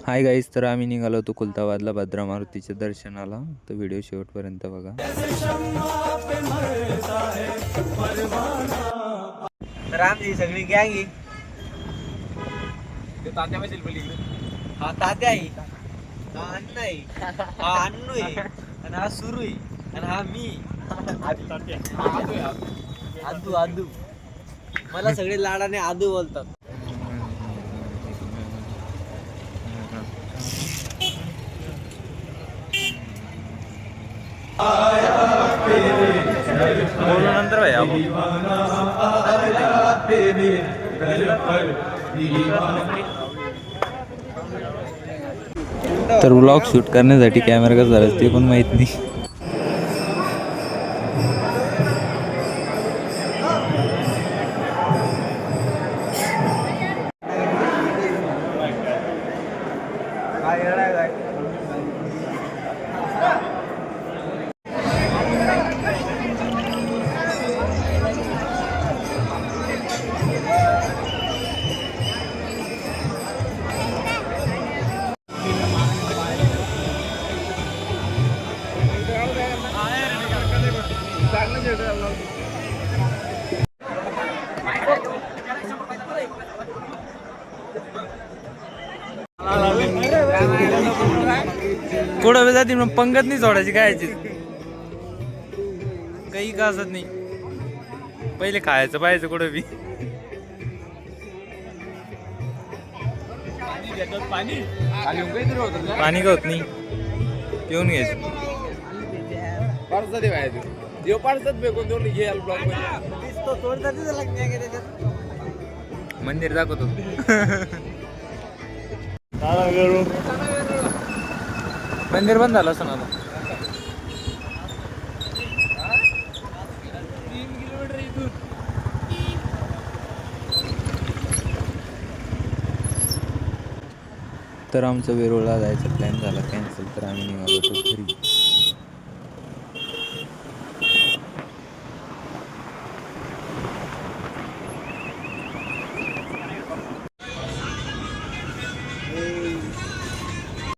Hi guys, तर आम्ही निघालो होतो खुलताबादला भद्रा मारुतीच्या दर्शनाला. तर व्हिडिओ शेवटपर्यंत बघा. तर आमची सगळी गँग आहे. तात्या हा तात्या आहे, हा अण्णा आहे, हा अण्णू आहे, आणि हा सुरू आहे, आणि हा मी आदू आदू. मला सगळे लाडाने आदू बोलतात. बोलू नंतर भाई आपण. तर व्लॉग शूट करण्यासाठी कॅमेरा कसा झाला ते पण माहित नाही. कुठं जाते मग पंगत नाही सोडायची कायची काही का असत नाही. पहिले खायचं पाहायचं कुठं बी. पाणी का होत नाही, पिऊन घ्यायचं. मंदिर दाखवतो. मंदिर बंद झालं असं ना आता. तर आमचं वेरूळला जायचा प्लॅन झाला कॅन्सल. तर आम्ही निघालो होतो घरी.